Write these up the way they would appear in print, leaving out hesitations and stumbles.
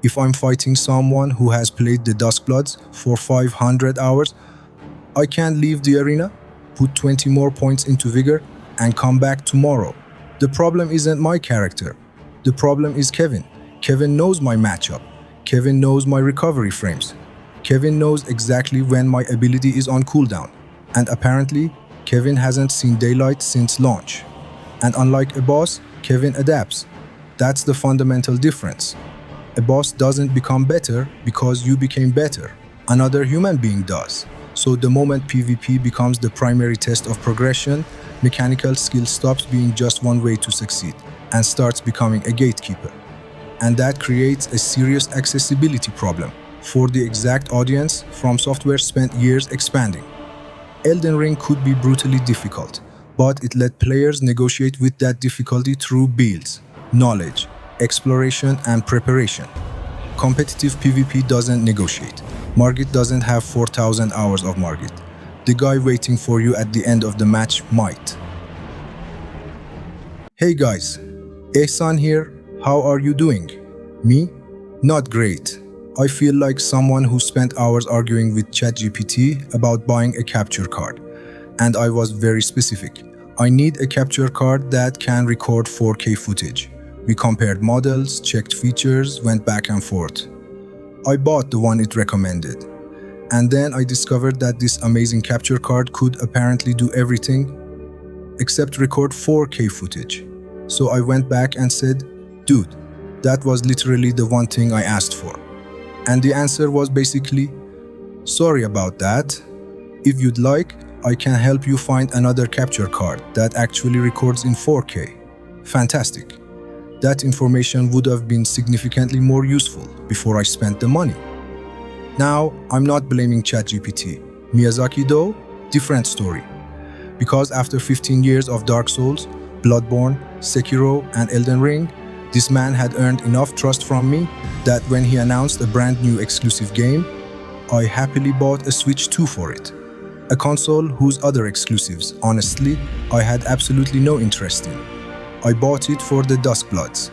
If I'm fighting someone who has played the Duskbloods for 500 hours, I can leave the arena, put 20 more points into vigor, and come back tomorrow. The problem isn't my character. The problem is Kevin. Kevin knows my matchup. Kevin knows my recovery frames. Kevin knows exactly when my ability is on cooldown. And apparently, Kevin hasn't seen daylight since launch. And unlike a boss, Kevin adapts. That's the fundamental difference. A boss doesn't become better because you became better. Another human being does. So the moment PvP becomes the primary test of progression, mechanical skill stops being just one way to succeed and starts becoming a gatekeeper. And that creates a serious accessibility problem for the exact audience FromSoftware spent years expanding. Elden Ring could be brutally difficult, but it let players negotiate with that difficulty through builds, knowledge, exploration, and preparation. Competitive PvP doesn't negotiate. Margit doesn't have 4,000 hours of Margit. The guy waiting for you at the end of the match might. Hey guys, Ehsan here. How are you doing? Me? Not great. I feel like someone who spent hours arguing with ChatGPT about buying a capture card. And I was very specific. I need a capture card that can record 4K footage. We compared models, checked features, went back and forth. I bought the one it recommended. And then I discovered that this amazing capture card could apparently do everything except record 4K footage. So I went back and said, dude, that was literally the one thing I asked for. And the answer was basically, sorry about that. If you'd like, I can help you find another capture card that actually records in 4K. Fantastic. That information would have been significantly more useful before I spent the money. Now, I'm not blaming ChatGPT. Miyazaki though, different story. Because after 15 years of Dark Souls, Bloodborne, Sekiro, and Elden Ring, this man had earned enough trust from me that when he announced a brand new exclusive game, I happily bought a Switch 2 for it. A console whose other exclusives, honestly, I had absolutely no interest in. I bought it for the Duskbloods.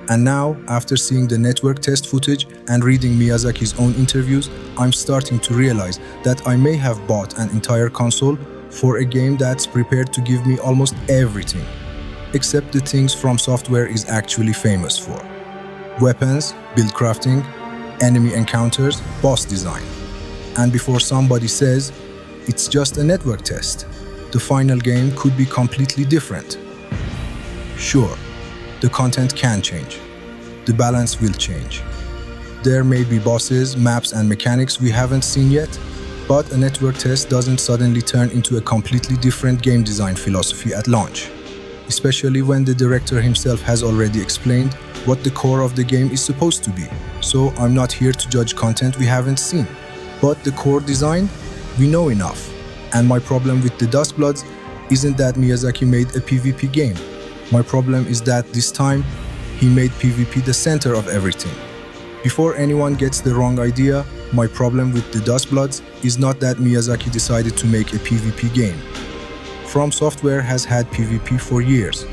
And now, after seeing the network test footage and reading Miyazaki's own interviews, I'm starting to realize that I may have bought an entire console for a game that's prepared to give me almost everything, except the things FromSoftware is actually famous for. Weapons, buildcrafting, enemy encounters, boss design. And before somebody says, it's just a network test, the final game could be completely different. Sure, the content can change. The balance will change. There may be bosses, maps, and mechanics we haven't seen yet, but a network test doesn't suddenly turn into a completely different game design philosophy at launch, especially when the director himself has already explained what the core of the game is supposed to be. So I'm not here to judge content we haven't seen, but the core design, we know enough. And my problem with the Duskbloods isn't that Miyazaki made a PvP game. My problem is that this time, he made PvP the center of everything. Before anyone gets the wrong idea, my problem with the Duskbloods is not that Miyazaki decided to make a PvP game. FromSoftware has had PvP for years.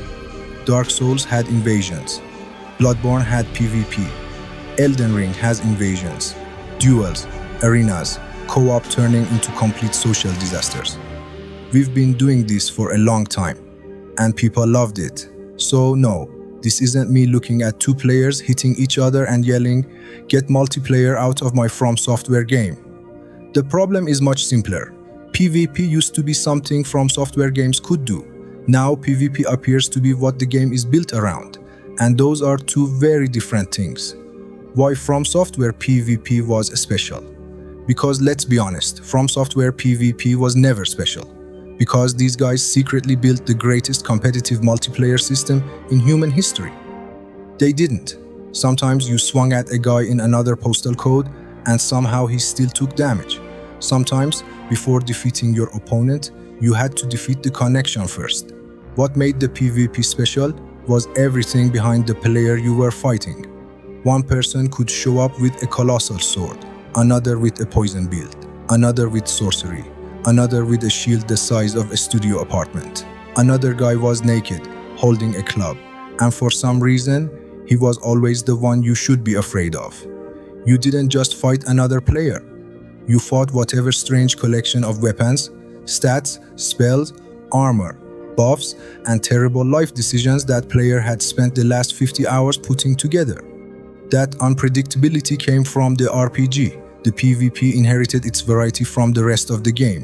Dark Souls had invasions. Bloodborne had PvP. Elden Ring has invasions, duels, arenas, co-op turning into complete social disasters. We've been doing this for a long time, and people loved it. So no, this isn't me looking at two players hitting each other and yelling, "Get multiplayer out of my FromSoftware game." The problem is much simpler. PvP used to be something FromSoftware games could do. Now PvP appears to be what the game is built around, and those are two very different things. Why FromSoftware PvP was special? Because let's be honest, FromSoftware PvP was never special. Because these guys secretly built the greatest competitive multiplayer system in human history. They didn't. Sometimes you swung at a guy in another postal code and somehow he still took damage. Sometimes, before defeating your opponent, you had to defeat the connection first. What made the PvP special was everything behind the player you were fighting. One person could show up with a colossal sword, another with a poison build, another with sorcery, another with a shield the size of a studio apartment. Another guy was naked, holding a club, and for some reason, he was always the one you should be afraid of. You didn't just fight another player. You fought whatever strange collection of weapons, stats, spells, armor, buffs, and terrible life decisions that player had spent the last 50 hours putting together. That unpredictability came from the RPG. The PvP inherited its variety from the rest of the game.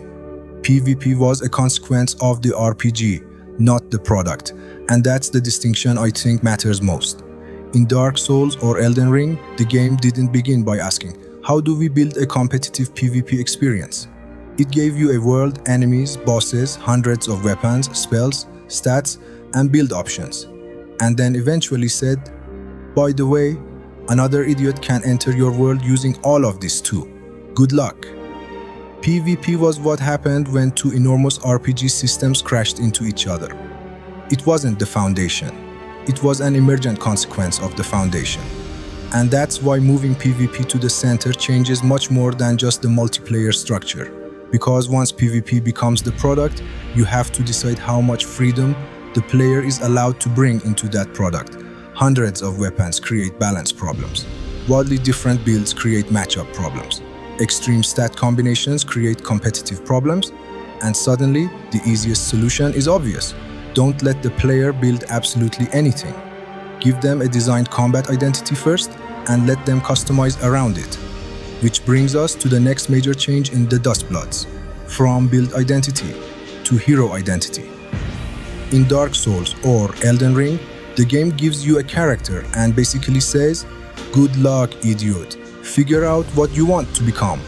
PvP was a consequence of the RPG, not the product, and that's the distinction I think matters most. In Dark Souls or Elden Ring, the game didn't begin by asking, how do we build a competitive PvP experience? It gave you a world, enemies, bosses, hundreds of weapons, spells, stats, and build options. And then eventually said, by the way, another idiot can enter your world using all of this too. Good luck. PvP was what happened when two enormous RPG systems crashed into each other. It wasn't the foundation. It was an emergent consequence of the foundation. And that's why moving PvP to the center changes much more than just the multiplayer structure. Because once PvP becomes the product, you have to decide how much freedom the player is allowed to bring into that product. Hundreds of weapons create balance problems. Wildly different builds create matchup problems. Extreme stat combinations create competitive problems. And suddenly, the easiest solution is obvious. Don't let the player build absolutely anything. Give them a designed combat identity first and let them customize around it. Which brings us to the next major change in the Duskbloods, from build identity to hero identity. In Dark Souls or Elden Ring, the game gives you a character and basically says, good luck, idiot. Figure out what you want to become.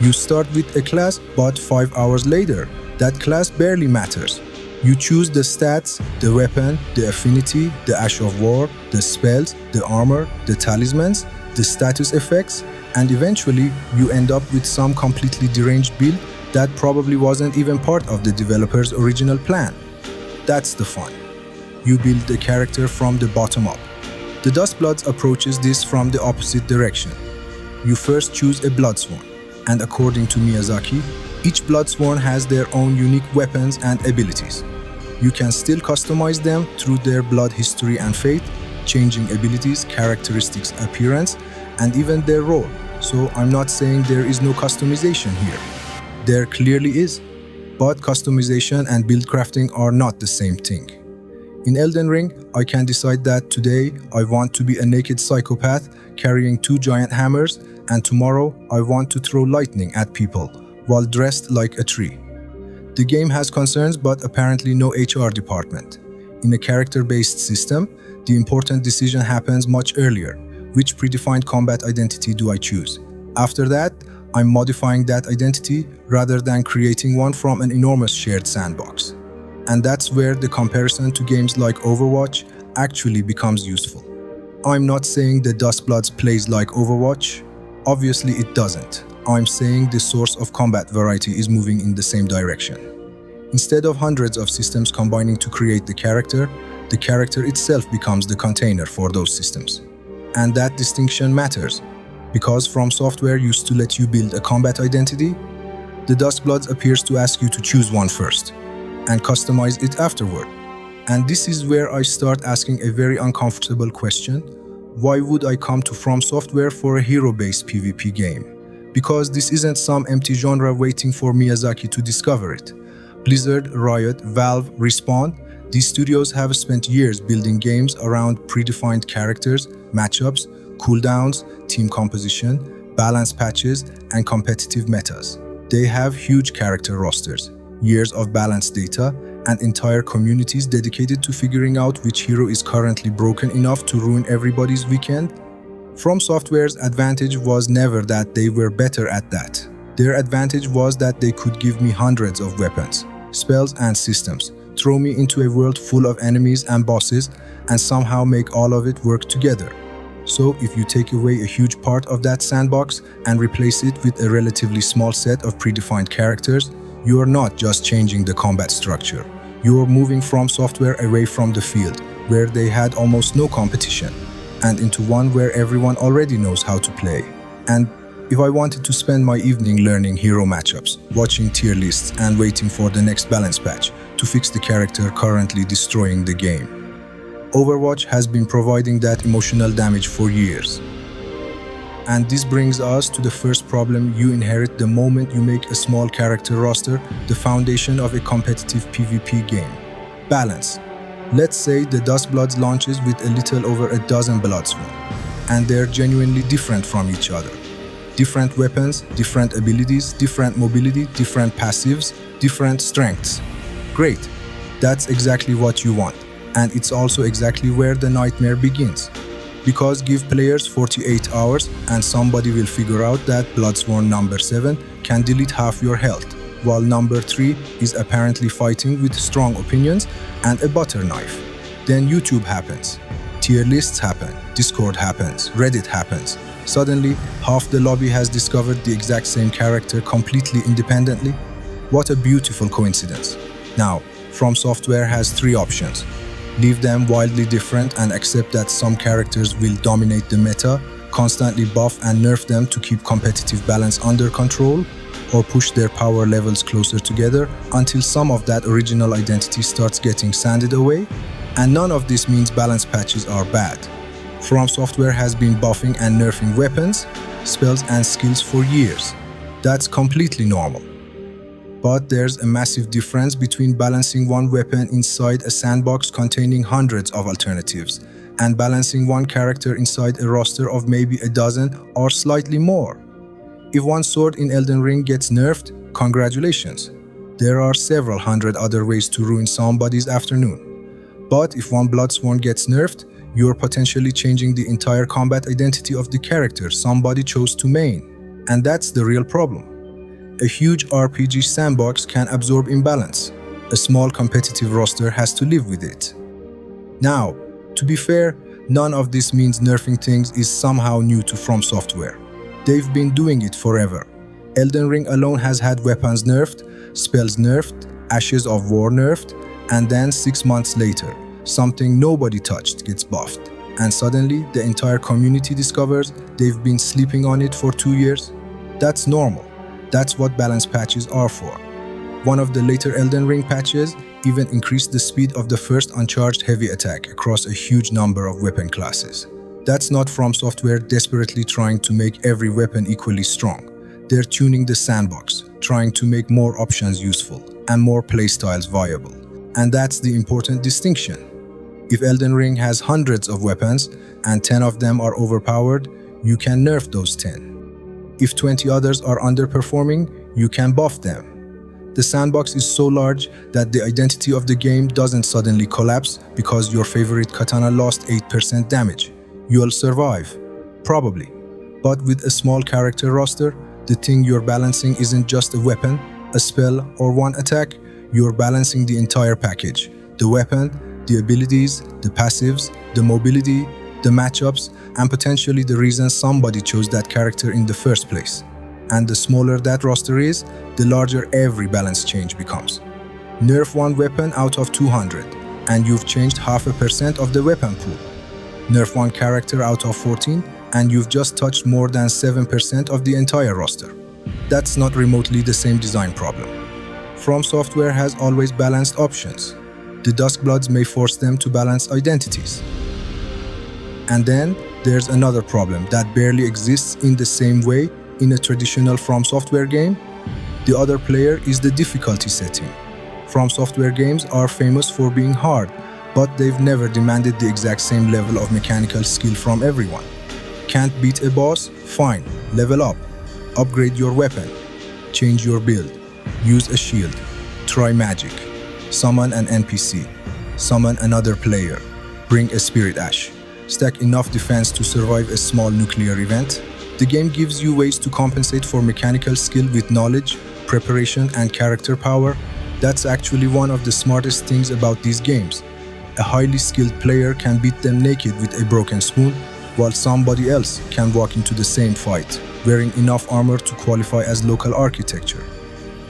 You start with a class, but 5 hours later, that class barely matters. You choose the stats, the weapon, the affinity, the Ash of War, the spells, the armor, the talismans, the status effects, and eventually you end up with some completely deranged build that probably wasn't even part of the developer's original plan. That's the fun. You build the character from the bottom up. The Duskbloods approaches this from the opposite direction. You first choose a Bloodsworn, and according to Miyazaki, each Bloodsworn has their own unique weapons and abilities. You can still customize them through their blood history and fate, changing abilities, characteristics, appearance, and even their role. So I'm not saying there is no customization here. There clearly is. But customization and build crafting are not the same thing. In Elden Ring, I can decide that today I want to be a naked psychopath carrying 2 giant hammers, and tomorrow I want to throw lightning at people while dressed like a tree. The game has concerns but apparently no HR department. In a character-based system, the important decision happens much earlier. Which predefined combat identity do I choose? After that, I'm modifying that identity rather than creating one from an enormous shared sandbox. And that's where the comparison to games like Overwatch actually becomes useful. I'm not saying the Duskbloods plays like Overwatch. Obviously it doesn't. I'm saying the source of combat variety is moving in the same direction. Instead of hundreds of systems combining to create the character itself becomes the container for those systems. And that distinction matters, because FromSoftware used to let you build a combat identity. The Duskbloods appears to ask you to choose one first, and customize it afterward. And this is where I start asking a very uncomfortable question. Why would I come to FromSoftware for a hero-based PvP game? Because this isn't some empty genre waiting for Miyazaki to discover it. Blizzard, Riot, Valve, Respawn, these studios have spent years building games around predefined characters, matchups, cooldowns, team composition, balance patches, and competitive metas. They have huge character rosters, years of balance data, and entire communities dedicated to figuring out which hero is currently broken enough to ruin everybody's weekend. FromSoftware's advantage was never that they were better at that. Their advantage was that they could give me hundreds of weapons, spells, and systems, throw me into a world full of enemies and bosses, and somehow make all of it work together. So if you take away a huge part of that sandbox and replace it with a relatively small set of predefined characters, you are not just changing the combat structure. You are moving FromSoftware away from the field, where they had almost no competition, and into one where everyone already knows how to play. And if I wanted to spend my evening learning hero matchups, watching tier lists, and waiting for the next balance patch to fix the character currently destroying the game, Overwatch has been providing that emotional damage for years. And this brings us to the first problem you inherit the moment you make a small character roster, the foundation of a competitive PvP game. Balance. Let's say the Duskbloods launches with a little over a dozen Bloodsworn, and they're genuinely different from each other. Different weapons, different abilities, different mobility, different passives, different strengths. Great. That's exactly what you want, and it's also exactly where the nightmare begins. Because give players 48 hours and somebody will figure out that Bloodsworn number 7 can delete half your health, while number 3 is apparently fighting with strong opinions and a butter knife. Then YouTube happens, tier lists happen, Discord happens, Reddit happens. Suddenly, half the lobby has discovered the exact same character completely independently. What a beautiful coincidence. Now, FromSoftware has 3 options. Leave them wildly different and accept that some characters will dominate the meta, constantly buff and nerf them to keep competitive balance under control, or push their power levels closer together until some of that original identity starts getting sanded away. And none of this means balance patches are bad. FromSoftware has been buffing and nerfing weapons, spells and skills for years. That's completely normal. But there's a massive difference between balancing one weapon inside a sandbox containing hundreds of alternatives and balancing one character inside a roster of maybe a dozen or slightly more. If one sword in Elden Ring gets nerfed, congratulations. There are several hundred other ways to ruin somebody's afternoon. But if one Bloodsworn gets nerfed, you're potentially changing the entire combat identity of the character somebody chose to main. And that's the real problem. A huge RPG sandbox can absorb imbalance. A small competitive roster has to live with it. Now, to be fair, none of this means nerfing things is somehow new to FromSoftware. They've been doing it forever. Elden Ring alone has had weapons nerfed, spells nerfed, Ashes of War nerfed, and then 6 months later, something nobody touched gets buffed. And suddenly, the entire community discovers they've been sleeping on it for 2 years. That's normal. That's what balance patches are for. One of the later Elden Ring patches even increased the speed of the first uncharged heavy attack across a huge number of weapon classes. That's not FromSoftware desperately trying to make every weapon equally strong. They're tuning the sandbox, trying to make more options useful and more playstyles viable. And that's the important distinction. If Elden Ring has hundreds of weapons and 10 of them are overpowered, you can nerf those 10. If 20 others are underperforming, you can buff them. The sandbox is so large that the identity of the game doesn't suddenly collapse because your favorite katana lost 8% damage. You'll survive, probably. But with a small character roster, the thing you're balancing isn't just a weapon, a spell, or one attack. You're balancing the entire package. The weapon, the abilities, the passives, the mobility, the matchups, and potentially the reason somebody chose that character in the first place. And the smaller that roster is, the larger every balance change becomes. Nerf one weapon out of 200, and you've changed 0.5% of the weapon pool. Nerf one character out of 14, and you've just touched more than 7% of the entire roster. That's not remotely the same design problem. FromSoftware has always balanced options. The Duskbloods may force them to balance identities. And then, there's another problem that barely exists in the same way in a traditional FromSoftware game. The other player is the difficulty setting. FromSoftware games are famous for being hard, but they've never demanded the exact same level of mechanical skill from everyone. Can't beat a boss? Fine, level up. Upgrade your weapon. Change your build. Use a shield. Try magic. Summon an NPC. Summon another player. Bring a spirit ash. Stack enough defense to survive a small nuclear event. The game gives you ways to compensate for mechanical skill with knowledge, preparation, and character power. That's actually one of the smartest things about these games. A highly skilled player can beat them naked with a broken spoon, while somebody else can walk into the same fight, wearing enough armor to qualify as local architecture.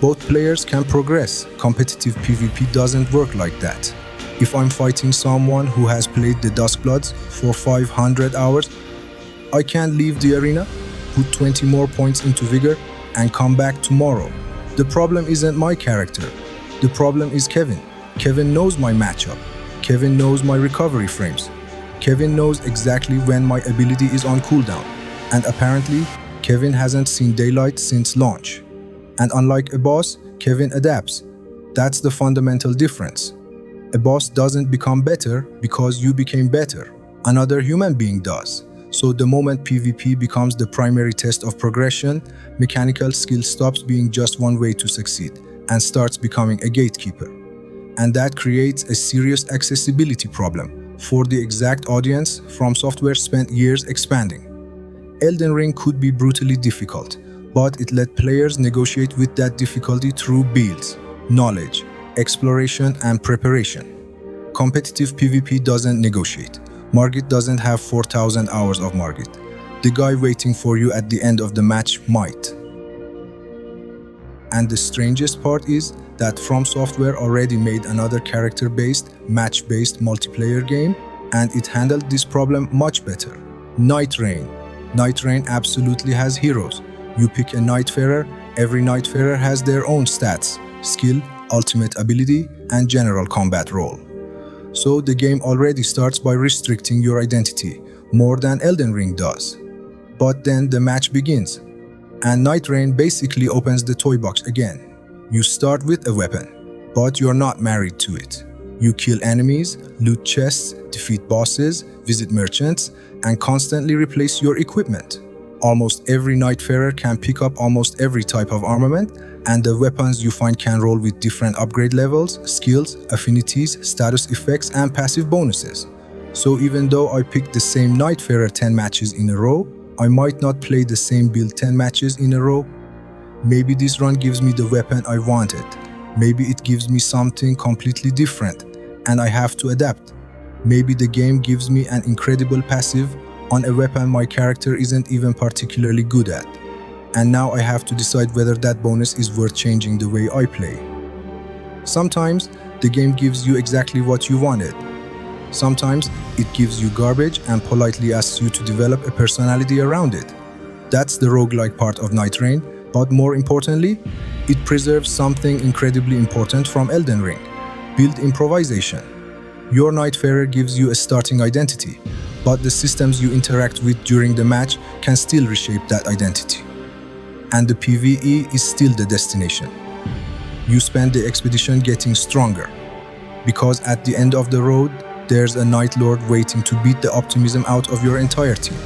Both players can progress. Competitive PvP doesn't work like that. If I'm fighting someone who has played the Duskbloods for 500 hours, I can't leave the arena, put 20 more points into Vigor, and come back tomorrow. The problem isn't my character. The problem is Kevin. Kevin knows my matchup. Kevin knows my recovery frames. Kevin knows exactly when my ability is on cooldown. And apparently, Kevin hasn't seen daylight since launch. And unlike a boss, Kevin adapts. That's the fundamental difference. A boss doesn't become better because you became better. Another human being does. So the moment PvP becomes the primary test of progression, mechanical skill stops being just one way to succeed and starts becoming a gatekeeper. And that creates a serious accessibility problem for the exact audience FromSoftware spent years expanding. Elden Ring could be brutally difficult, but it let players negotiate with that difficulty through builds, knowledge, exploration, and preparation. Competitive PvP doesn't negotiate. Margit doesn't have 4,000 hours of Margit. The guy waiting for you at the end of the match might. And the strangest part is that FromSoftware already made another character-based, match-based multiplayer game, and it handled this problem much better. Nightreign. Nightreign absolutely has heroes. You pick a Nightfarer, every Nightfarer has their own stats, skill, ultimate ability, and general combat role. So the game already starts by restricting your identity, more than Elden Ring does. But then the match begins, and Nightreign basically opens the toy box again. You start with a weapon, but you're not married to it. You kill enemies, loot chests, defeat bosses, visit merchants, and constantly replace your equipment. Almost every Nightfarer can pick up almost every type of armament, and the weapons you find can roll with different upgrade levels, skills, affinities, status effects, and passive bonuses. So even though I picked the same Nightfarer 10 matches in a row, I might not play the same build 10 matches in a row. Maybe this run gives me the weapon I wanted. Maybe it gives me something completely different, and I have to adapt. Maybe the game gives me an incredible passive on a weapon my character isn't even particularly good at. And now I have to decide whether that bonus is worth changing the way I play. Sometimes the game gives you exactly what you wanted. Sometimes it gives you garbage and politely asks you to develop a personality around it. That's the roguelike part of Nightreign, but more importantly, it preserves something incredibly important from Elden Ring: build improvisation. Your Nightfarer gives you a starting identity, but the systems you interact with during the match can still reshape that identity. And the PvE is still the destination. You spend the expedition getting stronger, because at the end of the road, there's a Night Lord waiting to beat the optimism out of your entire team.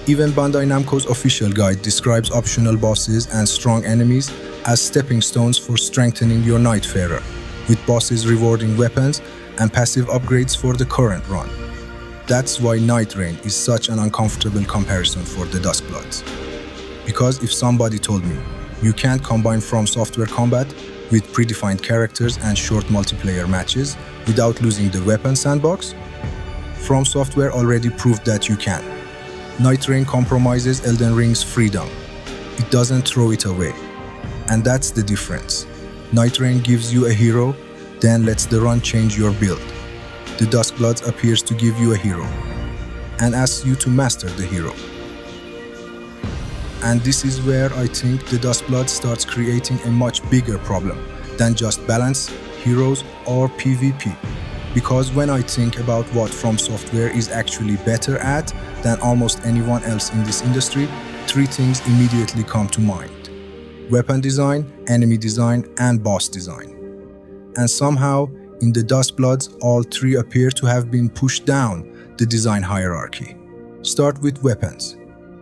Even Bandai Namco's official guide describes optional bosses and strong enemies as stepping stones for strengthening your Nightfarer, with bosses rewarding weapons and passive upgrades for the current run. That's why Nightreign is such an uncomfortable comparison for the Duskbloods. Because if somebody told me you can't combine FromSoftware combat with predefined characters and short multiplayer matches without losing the weapon sandbox, FromSoftware already proved that you can. Nightreign compromises Elden Ring's freedom. It doesn't throw it away. And that's the difference. Nightreign gives you a hero, then lets the run change your build. The Duskbloods appears to give you a hero and asks you to master the hero. And this is where I think the Duskbloods starts creating a much bigger problem than just balance, heroes, or PvP. Because when I think about what FromSoftware is actually better at than almost anyone else in this industry, three things immediately come to mind: weapon design, enemy design, and boss design. And somehow, in the Duskbloods, all three appear to have been pushed down the design hierarchy. Start with weapons.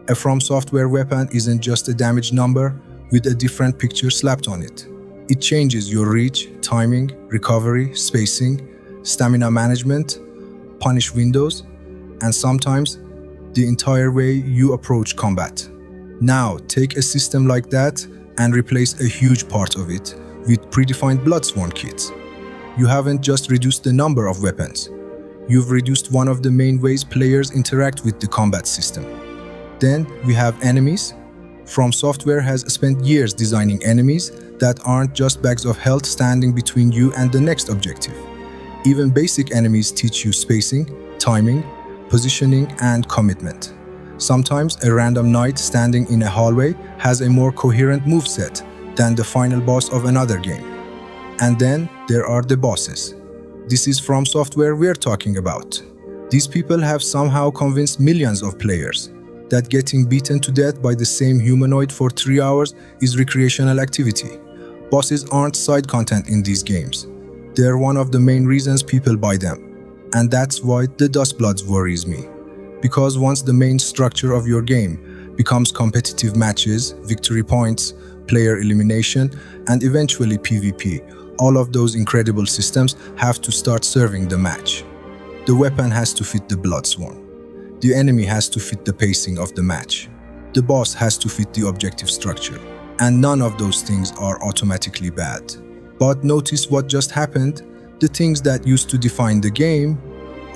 A FromSoftware weapon isn't just a damage number with a different picture slapped on it. It changes your reach, timing, recovery, spacing, stamina management, punish windows, and sometimes the entire way you approach combat. Now, take a system like that and replace a huge part of it with predefined Bloodsworn kits. You haven't just reduced the number of weapons. You've reduced one of the main ways players interact with the combat system. Then we have enemies. FromSoftware has spent years designing enemies that aren't just bags of health standing between you and the next objective. Even basic enemies teach you spacing, timing, positioning, and commitment. Sometimes a random knight standing in a hallway has a more coherent moveset than the final boss of another game. And then there are the bosses. This is FromSoftware we're talking about. These people have somehow convinced millions of players that getting beaten to death by the same humanoid for 3 hours is recreational activity. Bosses aren't side content in these games. They're one of the main reasons people buy them. And that's why the Duskbloods worries me. Because once the main structure of your game becomes competitive matches, victory points, player elimination, and eventually PvP, all of those incredible systems have to start serving the match. The weapon has to fit the Bloodsworn. The enemy has to fit the pacing of the match. The boss has to fit the objective structure. And none of those things are automatically bad. But notice what just happened. The things that used to define the game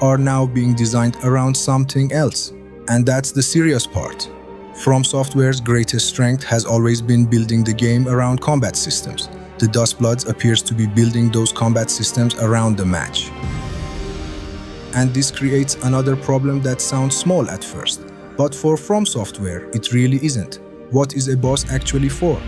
are now being designed around something else. And that's the serious part. FromSoftware's greatest strength has always been building the game around combat systems. The Duskbloods appears to be building those combat systems around the match. And this creates another problem that sounds small at first. But for FromSoftware, it really isn't. What is a boss actually for?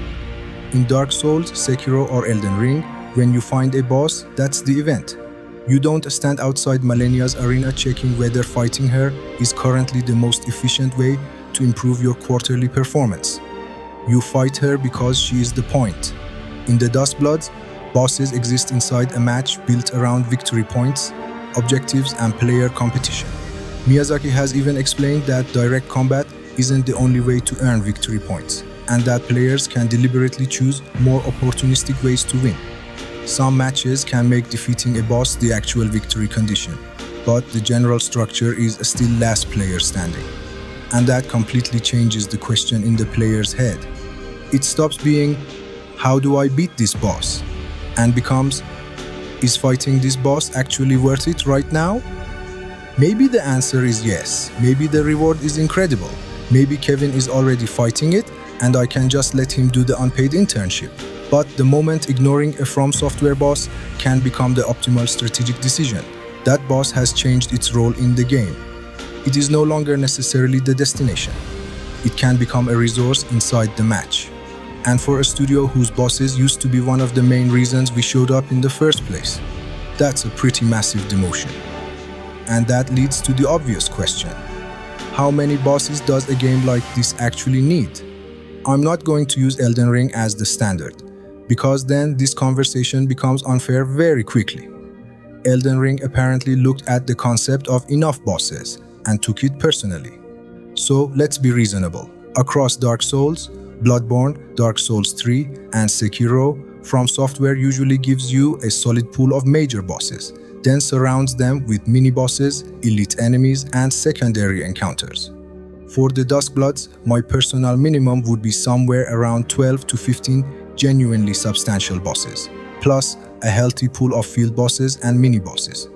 In Dark Souls, Sekiro or Elden Ring, when you find a boss, that's the event. You don't stand outside Malenia's arena checking whether fighting her is currently the most efficient way to improve your quarterly performance. You fight her because she is the point. In the Duskbloods, bosses exist inside a match built around victory points, objectives, and player competition. Miyazaki has even explained that direct combat isn't the only way to earn victory points, and that players can deliberately choose more opportunistic ways to win. Some matches can make defeating a boss the actual victory condition, but the general structure is still last player standing. And that completely changes the question in the player's head. It stops being, how do I beat this boss? And becomes, is fighting this boss actually worth it right now? Maybe the answer is yes. Maybe the reward is incredible. Maybe Kevin is already fighting it and I can just let him do the unpaid internship. But the moment ignoring a FromSoftware boss can become the optimal strategic decision. That boss has changed its role in the game. It is no longer necessarily the destination. It can become a resource inside the match. And for a studio whose bosses used to be one of the main reasons we showed up in the first place, that's a pretty massive demotion. And that leads to the obvious question. How many bosses does a game like this actually need? I'm not going to use Elden Ring as the standard, because then this conversation becomes unfair very quickly. Elden Ring apparently looked at the concept of enough bosses and took it personally. So let's be reasonable. Across Dark Souls, Bloodborne, Dark Souls 3, and Sekiro, FromSoftware usually gives you a solid pool of major bosses, then surrounds them with mini-bosses, elite enemies, and secondary encounters. For the Duskbloods, my personal minimum would be somewhere around 12 to 15 genuinely substantial bosses, plus a healthy pool of field bosses and mini-bosses.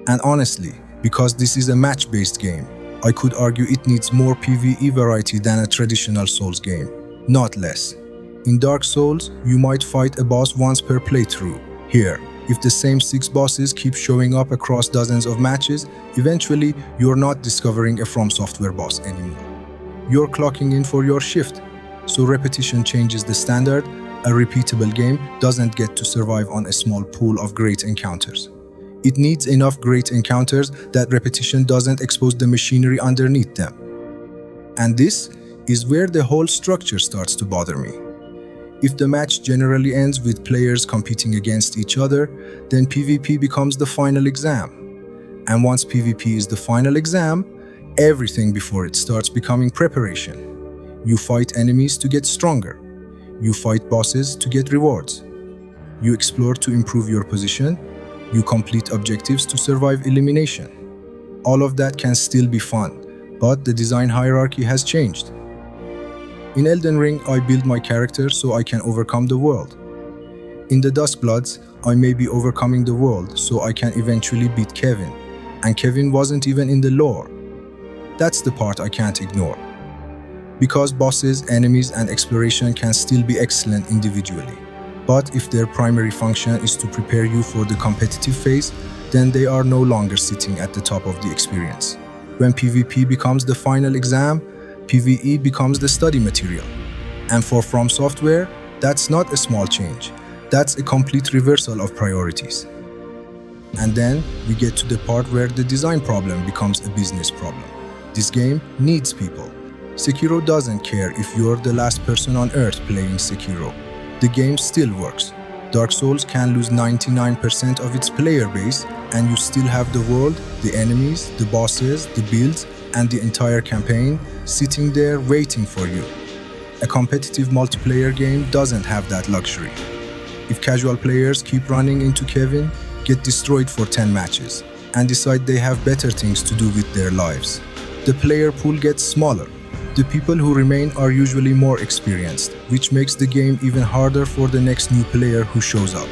And honestly, because this is a match-based game, I could argue it needs more PvE variety than a traditional Souls game, not less. In Dark Souls, you might fight a boss once per playthrough. Here, if the same 6 bosses keep showing up across dozens of matches, eventually you're not discovering a FromSoftware boss anymore. You're clocking in for your shift. So repetition changes the standard. A repeatable game doesn't get to survive on a small pool of great encounters. It needs enough great encounters that repetition doesn't expose the machinery underneath them. And this is where the whole structure starts to bother me. If the match generally ends with players competing against each other, then PvP becomes the final exam. And once PvP is the final exam, everything before it starts becoming preparation. You fight enemies to get stronger. You fight bosses to get rewards. You explore to improve your position. You complete objectives to survive elimination. All of that can still be fun, but the design hierarchy has changed. In Elden Ring, I build my character so I can overcome the world. In the Duskbloods, I may be overcoming the world so I can eventually beat Kevin, and Kevin wasn't even in the lore. That's the part I can't ignore. Because bosses, enemies, and exploration can still be excellent individually. But if their primary function is to prepare you for the competitive phase, then they are no longer sitting at the top of the experience. When PvP becomes the final exam, PvE becomes the study material. And for FromSoftware, that's not a small change. That's a complete reversal of priorities. And then we get to the part where the design problem becomes a business problem. This game needs people. Sekiro doesn't care if you're the last person on earth playing Sekiro. The game still works. Dark Souls can lose 99% of its player base, and you still have the world, the enemies, the bosses, the builds, and the entire campaign sitting there waiting for you. A competitive multiplayer game doesn't have that luxury. If casual players keep running into Kevin, get destroyed for 10 matches, and decide they have better things to do with their lives, the player pool gets smaller. The people who remain are usually more experienced, which makes the game even harder for the next new player who shows up.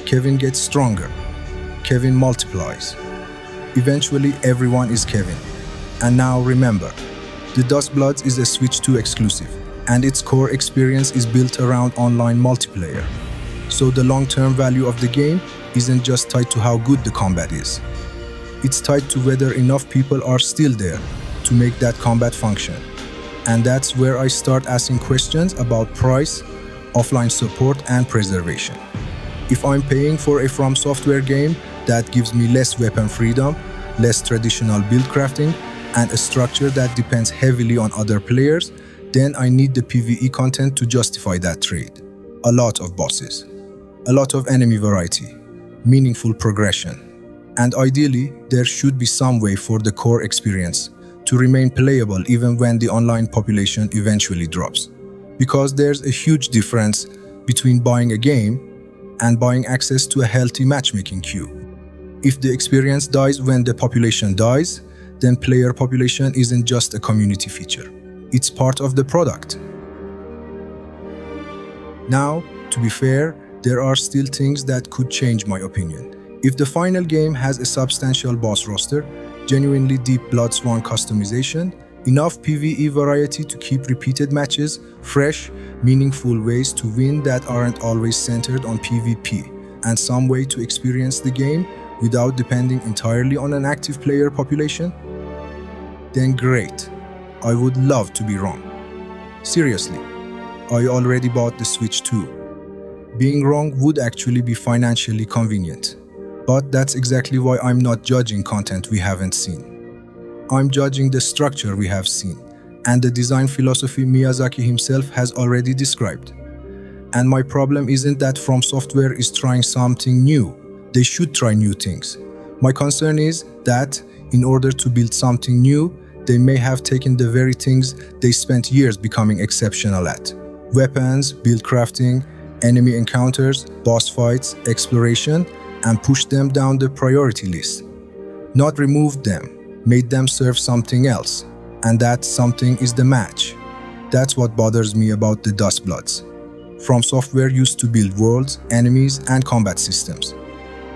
Kevin gets stronger. Kevin multiplies. Eventually, everyone is Kevin. And now remember, the Duskbloods is a Switch 2 exclusive, and its core experience is built around online multiplayer. So the long-term value of the game isn't just tied to how good the combat is. It's tied to whether enough people are still there to make that combat function. And that's where I start asking questions about price, offline support, and preservation. If I'm paying for a FromSoftware game that gives me less weapon freedom, less traditional build crafting, and a structure that depends heavily on other players, then I need the PvE content to justify that trade. A lot of bosses, a lot of enemy variety, meaningful progression, and ideally, there should be some way for the core experience to remain playable even when the online population eventually drops. Because there's a huge difference between buying a game and buying access to a healthy matchmaking queue. If the experience dies when the population dies, then player population isn't just a community feature. It's part of the product. Now, to be fair, there are still things that could change my opinion. If the final game has a substantial boss roster, genuinely deep Bloodsworn customization, enough PvE variety to keep repeated matches, fresh, meaningful ways to win that aren't always centered on PvP, and some way to experience the game without depending entirely on an active player population, then great. I would love to be wrong. Seriously, I already bought the Switch 2. Being wrong would actually be financially convenient. But that's exactly why I'm not judging content we haven't seen. I'm judging the structure we have seen, and the design philosophy Miyazaki himself has already described. And my problem isn't that FromSoftware is trying something new. They should try new things. My concern is that, in order to build something new, they may have taken the very things they spent years becoming exceptional at. Weapons, build crafting, enemy encounters, boss fights, exploration, and pushed them down the priority list. Not removed them, made them serve something else. And that something is the match. That's what bothers me about the Duskbloods. FromSoftware used to build worlds, enemies, and combat systems,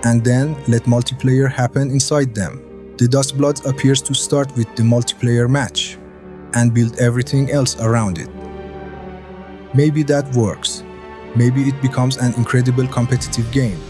and then let multiplayer happen inside them. The Duskbloods appears to start with the multiplayer match and build everything else around it. Maybe that works. Maybe it becomes an incredible competitive game.